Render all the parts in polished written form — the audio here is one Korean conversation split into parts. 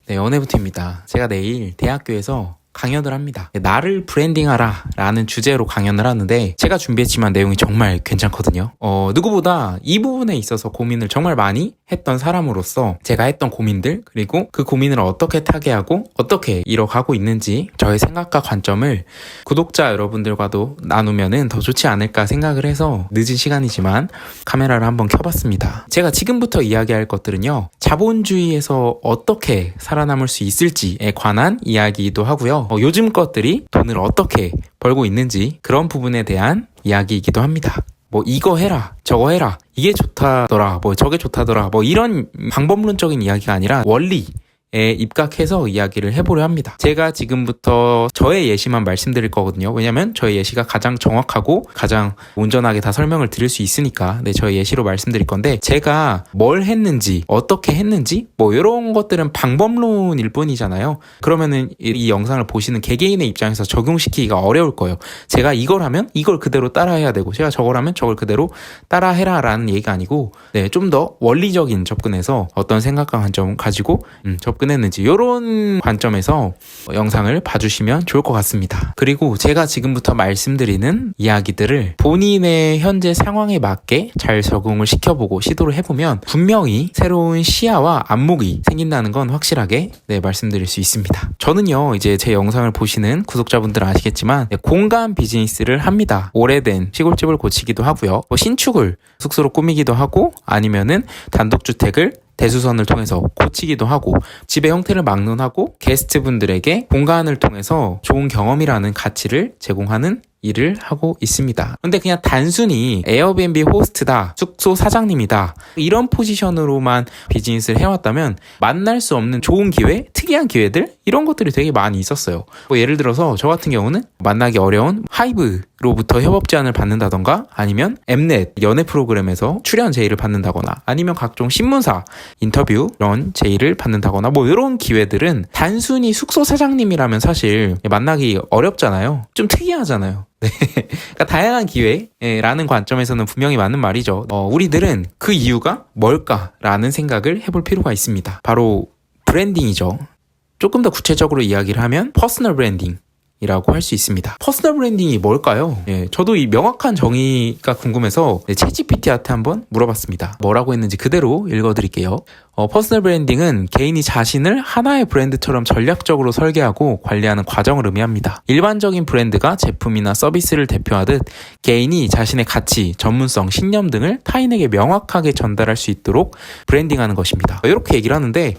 네, 연애부터입니다. 제가 내일 대학교에서 강연을 합니다. 나를 브랜딩하라 라는 주제로 강연을 하는데 제가 준비했지만 내용이 정말 괜찮거든요. 누구보다 이 부분에 있어서 고민을 정말 많이 했던 사람으로서 제가 했던 고민들, 그리고 그 고민을 어떻게 타개하고 어떻게 이뤄가고 있는지 저의 생각과 관점을 구독자 여러분들과도 나누면은 더 좋지 않을까 생각을 해서 늦은 시간이지만 카메라를 한번 켜봤습니다. 제가 지금부터 이야기할 것들은요, 자본주의에서 어떻게 살아남을 수 있을지에 관한 이야기이기도 하고요, 요즘 것들이 돈을 어떻게 벌고 있는지 그런 부분에 대한 이야기이기도 합니다. 뭐 이거 해라, 저거 해라, 이게 좋다더라, 뭐 저게 좋다더라, 뭐 이런 방법론적인 이야기가 아니라 원리에 입각해서 이야기를 해보려 합니다. 제가 지금부터 저의 예시만 말씀드릴 거거든요. 왜냐면 저의 예시가 가장 정확하고 가장 온전하게 다 설명을 드릴 수 있으니까 저의 예시로 말씀드릴 건데, 제가 뭘 했는지 어떻게 했는지 뭐 이런 것들은 방법론일 뿐이잖아요. 그러면은 이 영상을 보시는 개개인의 입장에서 적용시키기가 어려울 거예요. 제가 이걸 하면 이걸 그대로 따라해야 되고, 제가 저걸 하면 저걸 그대로 따라해라 라는 얘기가 아니고, 좀 더 원리적인 접근에서 어떤 생각과 관점을 가지고 접근했는지 이런 관점에서 영상을 봐주시면 좋을 것 같습니다. 그리고 제가 지금부터 말씀드리는 이야기들을 본인의 현재 상황에 맞게 잘 적용을 시켜보고 시도를 해보면 분명히 새로운 시야와 안목이 생긴다는 건 확실하게 말씀드릴 수 있습니다. 저는요, 이제 제 영상을 보시는 구독자분들은 아시겠지만 공간 비즈니스를 합니다. 오래된 시골집을 고치기도 하고요, 신축을 숙소로 꾸미기도 하고, 아니면은 단독주택을 대수선을 통해서 고치기도 하고, 집의 형태를 막론하고 게스트분들에게 공간을 통해서 좋은 경험이라는 가치를 제공하는 일을 하고 있습니다. 근데 그냥 단순히 에어비앤비 호스트다, 숙소 사장님이다, 이런 포지션으로만 비즈니스를 해왔다면 만날 수 없는 좋은 기회, 특이한 기회들, 이런 것들이 되게 많이 있었어요. 뭐 예를 들어서 저 같은 경우는 만나기 어려운 하이브로부터 협업 제안을 받는다던가, 아니면 엠넷 연애 프로그램에서 출연 제의를 받는다거나, 아니면 각종 신문사 인터뷰 이런 제의를 받는다거나, 뭐 이런 기회들은 단순히 숙소 사장님이라면 사실 만나기 어렵잖아요. 좀 특이하잖아요. 그러니까 다양한 기회라는 관점에서는 분명히 맞는 말이죠. 우리들은 그 이유가 뭘까라는 생각을 해볼 필요가 있습니다. 바로 브랜딩이죠. 조금 더 구체적으로 이야기를 하면 퍼스널 브랜딩 이라고 할 수 있습니다. 퍼스널 브랜딩이 뭘까요? 저도 이 명확한 정의가 궁금해서 챗GPT한테 한번 물어봤습니다. 뭐라고 했는지 그대로 읽어드릴게요. 퍼스널 브랜딩은 개인이 자신을 하나의 브랜드처럼 전략적으로 설계하고 관리하는 과정을 의미합니다. 일반적인 브랜드가 제품이나 서비스를 대표하듯 개인이 자신의 가치, 전문성, 신념 등을 타인에게 명확하게 전달할 수 있도록 브랜딩하는 것입니다. 이렇게 얘기를 하는데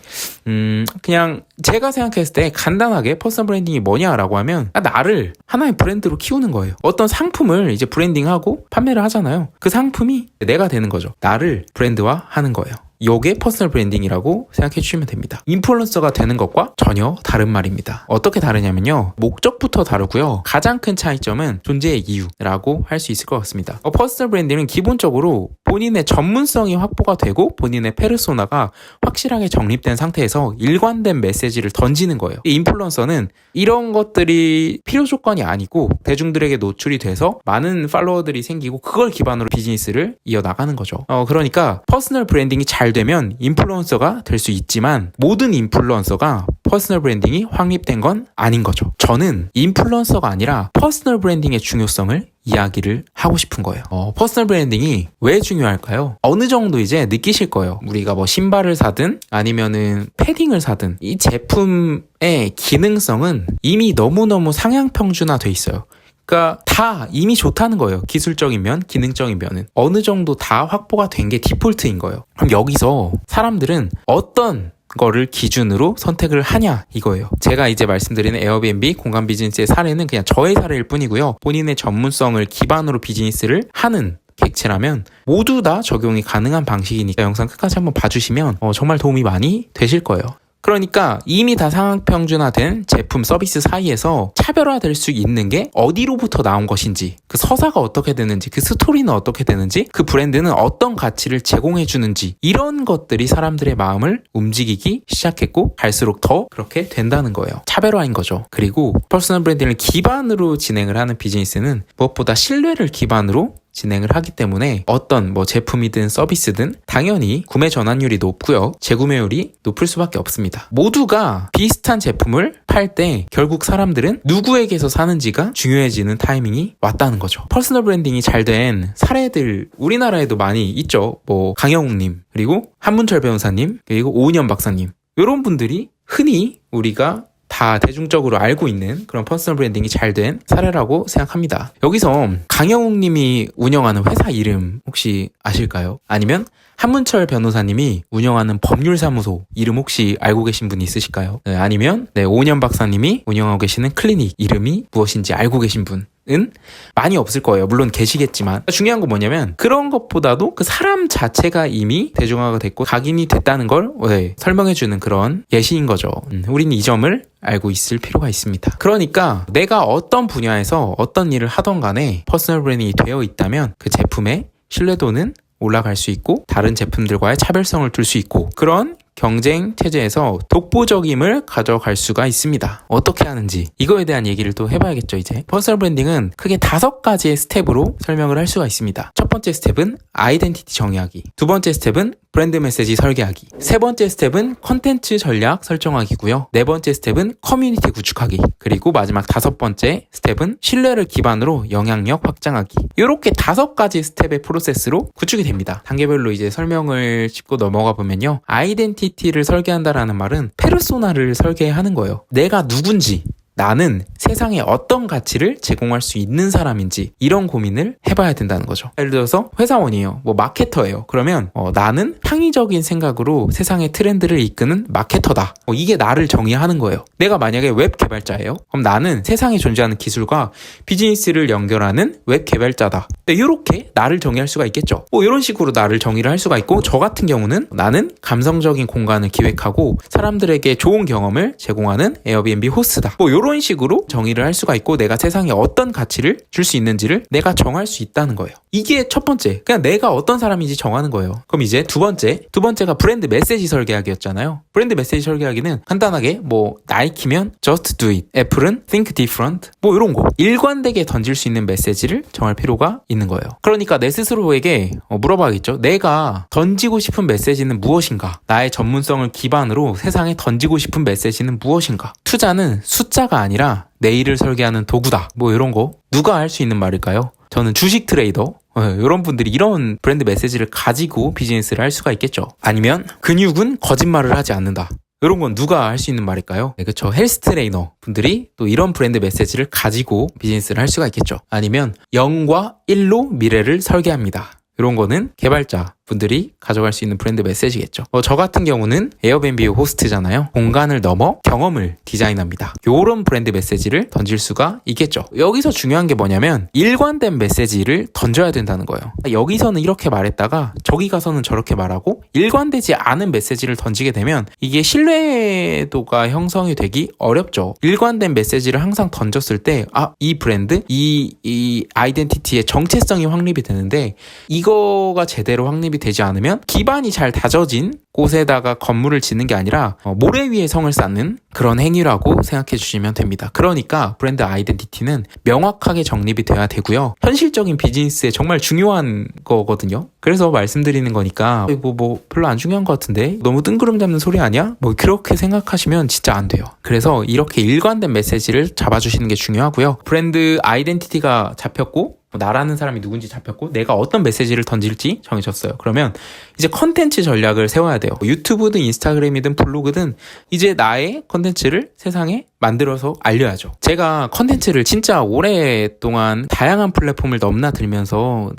그냥 제가 생각했을 때 간단하게 퍼스널 브랜딩이 뭐냐라고 하면 나를 하나의 브랜드로 키우는 거예요. 어떤 상품을 이제 브랜딩하고 판매를 하잖아요. 그 상품이 내가 되는 거죠. 나를 브랜드화 하는 거예요. 요게 퍼스널 브랜딩이라고 생각해 주시면 됩니다. 인플루언서가 되는 것과 전혀 다른 말입니다. 어떻게 다르냐면요, 목적부터 다르고요, 가장 큰 차이점은 존재의 이유라고 할 수 있을 것 같습니다. 퍼스널 브랜딩은 기본적으로 본인의 전문성이 확보가 되고 본인의 페르소나가 확실하게 정립된 상태에서 일관된 메시지를 던지는 거예요. 인플루언서는 이런 것들이 필요 조건이 아니고 대중들에게 노출이 돼서 많은 팔로워들이 생기고 그걸 기반으로 비즈니스를 이어나가는 거죠. 그러니까 퍼스널 브랜딩이 잘 되면 인플루언서가 될 수 있지만 모든 인플루언서가 퍼스널 브랜딩이 확립된 건 아닌 거죠. 저는 인플루언서가 아니라 퍼스널 브랜딩의 중요성을 이야기를 하고 싶은 거예요. 퍼스널 브랜딩이 왜 중요할까요? 어느 정도 이제 느끼실 거예요. 우리가 뭐 신발을 사든 아니면은 패딩을 사든 이 제품의 기능성은 이미 너무너무 상향평준화돼 있어요. 그러니까 다 이미 좋다는 거예요. 기술적인 면, 기능적인 면은 어느 정도 다 확보가 된 게 디폴트인 거예요. 그럼 여기서 사람들은 어떤 거를 기준으로 선택을 하냐 이거예요. 제가 이제 말씀드리는 에어비앤비 공간 비즈니스의 사례는 그냥 저의 사례일 뿐이고요, 본인의 전문성을 기반으로 비즈니스를 하는 객체라면 모두 다 적용이 가능한 방식이니까 영상 끝까지 한번 봐주시면 정말 도움이 많이 되실 거예요. 그러니까 이미 다 상향평준화된 제품 서비스 사이에서 차별화될 수 있는 게 어디로부터 나온 것인지, 그 서사가 어떻게 되는지, 그 스토리는 어떻게 되는지, 그 브랜드는 어떤 가치를 제공해 주는지, 이런 것들이 사람들의 마음을 움직이기 시작했고 갈수록 더 그렇게 된다는 거예요. 차별화인 거죠. 그리고 퍼스널 브랜딩을 기반으로 진행을 하는 비즈니스는 무엇보다 신뢰를 기반으로 진행을 하기 때문에 어떤 뭐 제품이든 서비스든 당연히 구매 전환율이 높고요. 재구매율이 높을 수밖에 없습니다. 모두가 비슷한 제품을 팔 때 결국 사람들은 누구에게서 사는지가 중요해지는 타이밍이 왔다는 거죠. 퍼스널 브랜딩이 잘 된 사례들 우리나라에도 많이 있죠. 뭐 강영욱님, 그리고 한문철 변호사님, 그리고 오은영 박사님, 이런 분들이 흔히 우리가 다 대중적으로 알고 있는 그런 퍼스널 브랜딩이 잘 된 사례라고 생각합니다. 여기서 강영욱 님이 운영하는 회사 이름 혹시 아실까요? 아니면 한문철 변호사님이 운영하는 법률사무소 이름 혹시 알고 계신 분 있으실까요? 네, 아니면 오은영 박사님이 운영하고 계시는 클리닉 이름이 무엇인지 알고 계신 분 은 많이 없을 거예요. 물론 계시겠지만 중요한 건 뭐냐면 그런 것보다도 그 사람 자체가 이미 대중화가 됐고 각인이 됐다는 걸 설명해주는 그런 예시인 거죠. 우리는 이 점을 알고 있을 필요가 있습니다. 그러니까 내가 어떤 분야에서 어떤 일을 하던 간에 퍼스널 브랜딩이 되어 있다면 그 제품의 신뢰도는 올라갈 수 있고 다른 제품들과의 차별성을 둘 수 있고 그런 경쟁 체제에서 독보적임을 가져갈 수가 있습니다. 어떻게 하는지 이거에 대한 얘기를 또 해봐야겠죠. 이제 퍼스널 브랜딩은 크게 5가지의 스텝으로 설명을 할 수가 있습니다. 첫 번째 스텝은 아이덴티티 정의하기, 두 번째 스텝은 브랜드 메시지 설계하기, 세 번째 스텝은 컨텐츠 전략 설정하기고요. 네 번째 스텝은 커뮤니티 구축하기, 그리고 마지막 5번째 스텝은 신뢰를 기반으로 영향력 확장하기. 이렇게 5가지 스텝의 프로세스로 구축이 됩니다. 단계별로 이제 설명을 짚고 넘어가 보면요. 아이덴티티를 설계한다라는 말은 페르소나를 설계하는 거예요. 내가 누군지, 나는 세상에 어떤 가치를 제공할 수 있는 사람인지 이런 고민을 해봐야 된다는 거죠. 예를 들어서 회사원이에요. 뭐 마케터예요. 그러면 나는 창의적인 생각으로 세상의 트렌드를 이끄는 마케터다. 이게 나를 정의하는 거예요. 내가 만약에 웹 개발자예요. 그럼 나는 세상에 존재하는 기술과 비즈니스를 연결하는 웹 개발자다. 이렇게 나를 정의할 수가 있겠죠. 이런 식으로 나를 정의를 할 수가 있고 저 같은 경우는 나는 감성적인 공간을 기획하고 사람들에게 좋은 경험을 제공하는 에어비앤비 호스트다. 이런 식으로 정의를 할 수가 있고 내가 세상에 어떤 가치를 줄 수 있는지를 내가 정할 수 있다는 거예요. 이게 첫 번째. 그냥 내가 어떤 사람인지 정하는 거예요. 그럼 이제 두 번째가 브랜드 메시지 설계하기였잖아요. 브랜드 메시지 설계하기는 간단하게 뭐 나이키면 Just Do It, 애플은 Think Different, 뭐 이런 거. 일관되게 던질 수 있는 메시지를 정할 필요가 있는 거예요. 그러니까 내 스스로에게 물어봐야겠죠. 내가 던지고 싶은 메시지는 무엇인가? 나의 전문성을 기반으로 세상에 던지고 싶은 메시지는 무엇인가? 투자는 숫자가 아니라 내일을 설계하는 도구다. 뭐 이런 거 누가 할 수 있는 말일까요? 저는 주식 트레이더 이런 분들이 이런 브랜드 메시지를 가지고 비즈니스를 할 수가 있겠죠. 아니면 근육은 거짓말을 하지 않는다. 이런 건 누가 할 수 있는 말일까요? 네, 그렇죠. 헬스 트레이너 분들이 또 이런 브랜드 메시지를 가지고 비즈니스를 할 수가 있겠죠. 아니면 0과 1로 미래를 설계합니다. 이런 거는 개발자 분들이 가져갈 수 있는 브랜드 메시지겠죠. 저 같은 경우는 에어비앤비 호스트잖아요. 공간을 넘어 경험을 디자인합니다. 이런 브랜드 메시지를 던질 수가 있겠죠. 여기서 중요한 게 뭐냐면 일관된 메시지를 던져야 된다는 거예요. 여기서는 이렇게 말했다가 저기 가서는 저렇게 말하고 일관되지 않은 메시지를 던지게 되면 이게 신뢰도가 형성이 되기 어렵죠. 일관된 메시지를 항상 던졌을 때 이 브랜드, 이 아이덴티티의 정체성이 확립이 되는데 이거가 제대로 확립이 되지 않으면 기반이 잘 다져진 곳에다가 건물을 짓는 게 아니라 모래 위에 성을 쌓는 그런 행위라고 생각해 주시면 됩니다. 그러니까 브랜드 아이덴티티는 명확하게 정립이 돼야 되고요. 현실적인 비즈니스에 정말 중요한 거거든요. 그래서 말씀드리는 거니까 뭐 별로 안 중요한 것 같은데 너무 뜬구름 잡는 소리 아니야? 뭐 그렇게 생각하시면 진짜 안 돼요. 그래서 이렇게 일관된 메시지를 잡아주시는 게 중요하고요. 브랜드 아이덴티티가 잡혔고 나라는 사람이 누군지 잡혔고 내가 어떤 메시지를 던질지 정해졌어요. 그러면 이제 컨텐츠 전략을 세워야 돼요. 유튜브든 인스타그램이든 블로그든 이제 나의 컨텐츠를 세상에 만들어서 알려야죠. 제가 컨텐츠를 진짜 오랫동안 다양한 플랫폼을 넘나들면서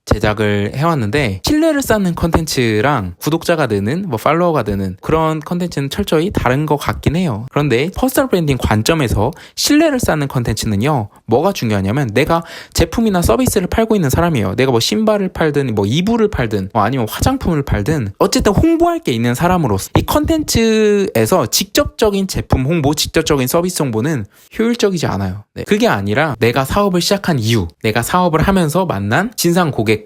제작을 해왔는데 신뢰를 쌓는 컨텐츠랑 구독자가 느는 팔로워가 느는 그런 컨텐츠는 철저히 다른 것 같긴 해요. 그런데 퍼스널 브랜딩 관점에서 신뢰를 쌓는 컨텐츠는요, 뭐가 중요하냐면 내가 제품이나 서비스를 팔고 있는 사람이에요. 내가 뭐 신발을 팔든 뭐 이불을 팔든 아니면 화장품을 팔든 어쨌든 홍보할 게 있는 사람으로서 이 컨텐츠에서 직접적인 제품 홍보, 직접적인 서비스 홍보는 효율적이지 않아요. 그게 아니라 내가 사업을 시작한 이유, 내가 사업을 하면서 만난 진상 고객과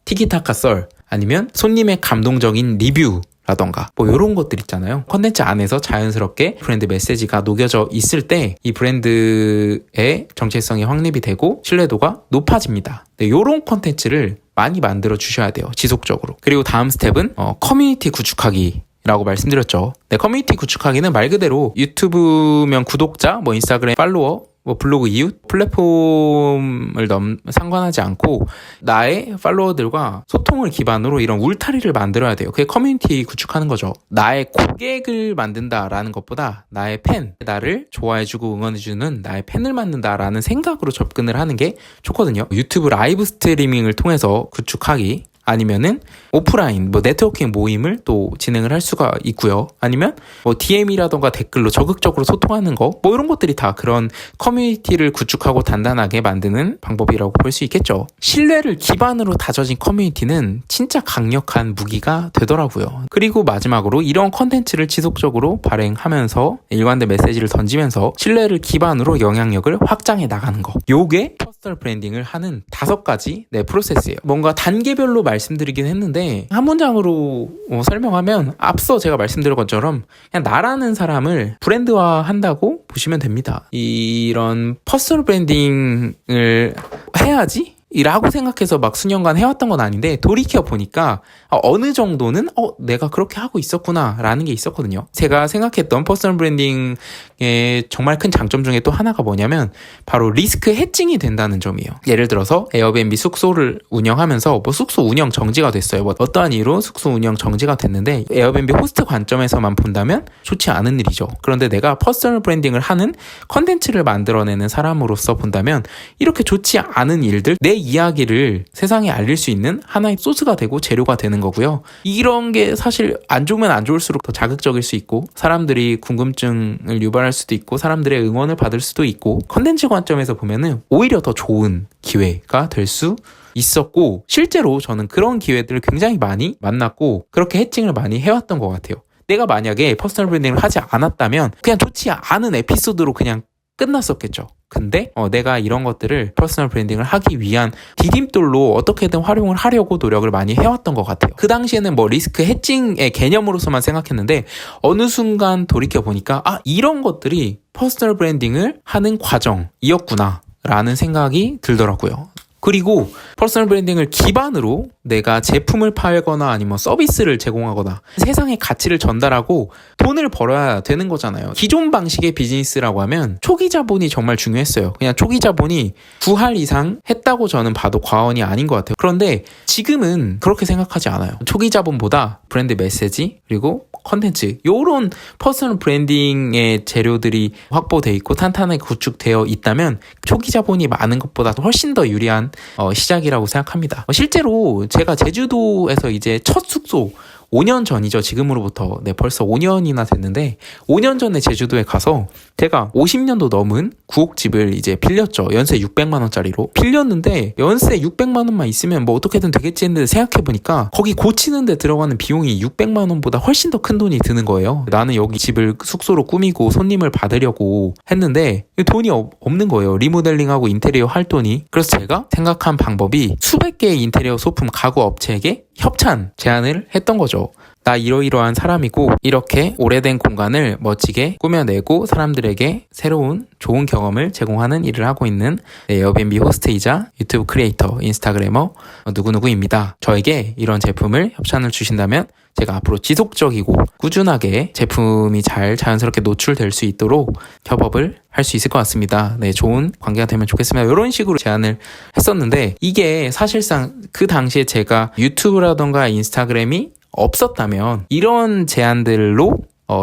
티키타카 썰, 아니면 손님의 감동적인 리뷰, 라던가 뭐 이런 것들 있잖아요. 컨텐츠 안에서 자연스럽게 브랜드 메시지가 녹여져 있을 때 이 브랜드의 정체성이 확립이 되고 신뢰도가 높아집니다. 네, 이런 컨텐츠를 많이 만들어 주셔야 돼요. 지속적으로. 그리고 다음 스텝은 커뮤니티 구축하기 라고 말씀드렸죠. 네, 커뮤니티 구축하기는 말 그대로 유튜브면 구독자, 뭐 인스타그램 팔로워, 뭐 블로그 이웃, 플랫폼을 상관하지 않고 나의 팔로워들과 소통을 기반으로 이런 울타리를 만들어야 돼요. 그게 커뮤니티 구축하는 거죠. 나의 고객을 만든다라는 것보다 나의 팬, 나를 좋아해주고 응원해주는 나의 팬을 만든다라는 생각으로 접근을 하는 게 좋거든요. 유튜브 라이브 스트리밍을 통해서 구축하기, 아니면은 오프라인 뭐 네트워킹 모임을 또 진행을 할 수가 있고요. 아니면 뭐 DM이라던가 댓글로 적극적으로 소통하는 거, 뭐 이런 것들이 다 그런 커뮤니티를 구축하고 단단하게 만드는 방법이라고 볼 수 있겠죠. 신뢰를 기반으로 다져진 커뮤니티는 진짜 강력한 무기가 되더라고요. 그리고 마지막으로 이런 컨텐츠를 지속적으로 발행하면서 일관된 메시지를 던지면서 신뢰를 기반으로 영향력을 확장해 나가는 거, 요게 퍼스널 브랜딩을 하는 5가지 프로세스예요. 뭔가 단계별로 말씀드리긴 했는데 한 문장으로 설명하면 앞서 제가 말씀드린 것처럼 그냥 나라는 사람을 브랜드화 한다고 보시면 됩니다. 이런 퍼스널 브랜딩을 해야지? 라고 생각해서 막 수년간 해왔던 건 아닌데 돌이켜 보니까 어느 정도는 내가 그렇게 하고 있었구나 라는 게 있었거든요. 제가 생각했던 퍼스널 브랜딩의 정말 큰 장점 중에 또 하나가 뭐냐면 바로 리스크 해칭이 된다는 점이에요. 예를 들어서 에어비앤비 숙소를 운영하면서 뭐 숙소 운영 정지가 됐어요. 뭐 어떠한 이유로 숙소 운영 정지가 됐는데 에어비앤비 호스트 관점에서만 본다면 좋지 않은 일이죠. 그런데 내가 퍼스널 브랜딩을 하는 컨텐츠를 만들어내는 사람으로서 본다면 이렇게 좋지 않은 일들, 내 이야기를 세상에 알릴 수 있는 하나의 소스가 되고 재료가 되는 거고요. 이런 게 사실 안 좋으면 안 좋을수록 더 자극적일 수 있고 사람들이 궁금증을 유발할 수도 있고 사람들의 응원을 받을 수도 있고 컨텐츠 관점에서 보면은 오히려 더 좋은 기회가 될 수 있었고 실제로 저는 그런 기회들을 굉장히 많이 만났고 그렇게 해칭을 많이 해왔던 것 같아요. 내가 만약에 퍼스널 브랜딩을 하지 않았다면 그냥 좋지 않은 에피소드로 그냥 끝났었겠죠. 근데 내가 이런 것들을 퍼스널 브랜딩을 하기 위한 디딤돌로 어떻게든 활용을 하려고 노력을 많이 해왔던 것 같아요. 그 당시에는 뭐 리스크 해칭의 개념으로서만 생각했는데 어느 순간 돌이켜보니까 이런 것들이 퍼스널 브랜딩을 하는 과정이었구나 라는 생각이 들더라고요. 그리고 퍼스널 브랜딩을 기반으로 내가 제품을 팔거나 아니면 서비스를 제공하거나 세상에 가치를 전달하고 돈을 벌어야 되는 거잖아요. 기존 방식의 비즈니스라고 하면 초기 자본이 정말 중요했어요. 그냥 초기 자본이 9할 이상 했다고 저는 봐도 과언이 아닌 것 같아요. 그런데 지금은 그렇게 생각하지 않아요. 초기 자본보다 브랜드 메시지 그리고 컨텐츠 요런 퍼스널 브랜딩의 재료들이 확보되어 있고 탄탄하게 구축되어 있다면 초기 자본이 많은 것보다 훨씬 더 유리한 시작이라고 생각합니다. 실제로 제가 제주도에서 이제 첫 숙소 5년 전이죠. 지금으로부터 벌써 5년이나 됐는데 5년 전에 제주도에 가서 제가 50년도 넘은 구옥집을 이제 빌렸죠. 연세 600만 원짜리로 빌렸는데 연세 600만 원만 있으면 뭐 어떻게든 되겠지 했는데 생각해보니까 거기 고치는 데 들어가는 비용이 600만 원보다 훨씬 더 큰 돈이 드는 거예요. 나는 여기 집을 숙소로 꾸미고 손님을 받으려고 했는데 돈이 없는 거예요. 리모델링하고 인테리어 할 돈이. 그래서 제가 생각한 방법이 수백 개의 인테리어 소품 가구 업체에게 협찬 제안을 했던 거죠. 나 이러이러한 사람이고 이렇게 오래된 공간을 멋지게 꾸며내고 사람들에게 새로운 좋은 경험을 제공하는 일을 하고 있는 에어비앤비 호스트이자 유튜브 크리에이터, 인스타그래머 누구누구입니다. 저에게 이런 제품을 협찬을 주신다면 제가 앞으로 지속적이고 꾸준하게 제품이 잘 자연스럽게 노출될 수 있도록 협업을 할 수 있을 것 같습니다. 좋은 관계가 되면 좋겠습니다. 이런 식으로 제안을 했었는데 이게 사실상 그 당시에 제가 유튜브라던가 인스타그램이 없었다면 이런 제안들로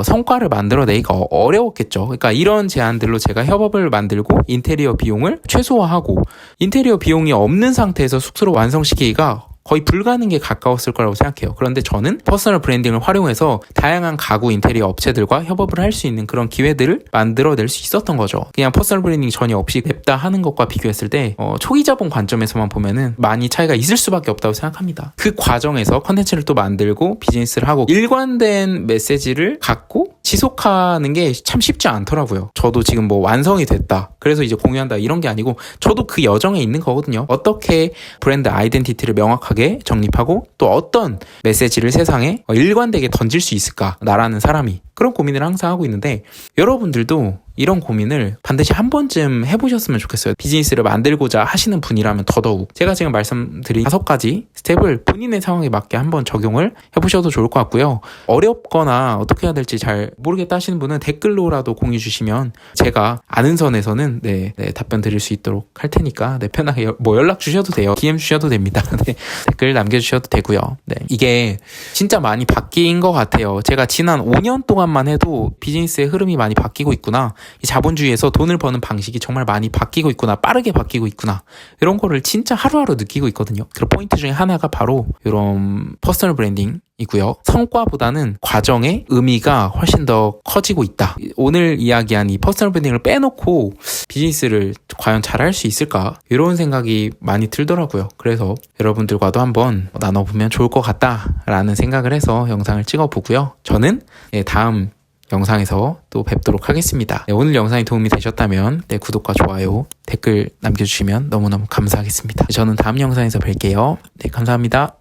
성과를 만들어내기가 어려웠겠죠. 그러니까 이런 제안들로 제가 협업을 만들고 인테리어 비용을 최소화하고 인테리어 비용이 없는 상태에서 숙소를 완성시키기가 거의 불가능에 가까웠을 거라고 생각해요. 그런데 저는 퍼스널 브랜딩을 활용해서 다양한 가구 인테리어 업체들과 협업을 할 수 있는 그런 기회들을 만들어낼 수 있었던 거죠. 그냥 퍼스널 브랜딩 전혀 없이 냅다 하는 것과 비교했을 때 초기 자본 관점에서만 보면은 많이 차이가 있을 수밖에 없다고 생각합니다. 그 과정에서 컨텐츠를 또 만들고 비즈니스를 하고 일관된 메시지를 갖고 지속하는 게 참 쉽지 않더라고요. 저도 지금 뭐 완성이 됐다. 그래서 이제 공유한다 이런 게 아니고 저도 그 여정에 있는 거거든요. 어떻게 브랜드 아이덴티티를 명확하게 완벽하게 정립하고 또 어떤 메시지를 세상에 일관되게 던질 수 있을까? 나라는 사람이. 그런 고민을 항상 하고 있는데 여러분들도 이런 고민을 반드시 한 번쯤 해보셨으면 좋겠어요. 비즈니스를 만들고자 하시는 분이라면 더더욱. 제가 지금 말씀드린 5가지 스텝을 본인의 상황에 맞게 한번 적용을 해보셔도 좋을 것 같고요. 어렵거나 어떻게 해야 될지 잘 모르겠다 하시는 분은 댓글로라도 공유 주시면 제가 아는 선에서는 답변 드릴 수 있도록 할 테니까 편하게 연락 주셔도 돼요. DM 주셔도 됩니다. 댓글 남겨주셔도 되고요. 이게 진짜 많이 바뀐 것 같아요. 제가 지난 5년 동안만 해도 비즈니스의 흐름이 많이 바뀌고 있구나. 이 자본주의에서 돈을 버는 방식이 정말 많이 바뀌고 있구나. 빠르게 바뀌고 있구나. 이런 거를 진짜 하루하루 느끼고 있거든요. 그 포인트 중에 하나가 바로 이런 퍼스널 브랜딩이고요. 성과보다는 과정의 의미가 훨씬 더 커지고 있다. 오늘 이야기한 이 퍼스널 브랜딩을 빼놓고 비즈니스를 과연 잘할 수 있을까? 이런 생각이 많이 들더라고요. 그래서 여러분들과도 한번 나눠보면 좋을 것 같다라는 생각을 해서 영상을 찍어보고요. 저는 다음 영상에서 또 뵙도록 하겠습니다. 오늘 영상이 도움이 되셨다면 구독과 좋아요, 댓글 남겨주시면 너무너무 감사하겠습니다. 저는 다음 영상에서 뵐게요. 감사합니다.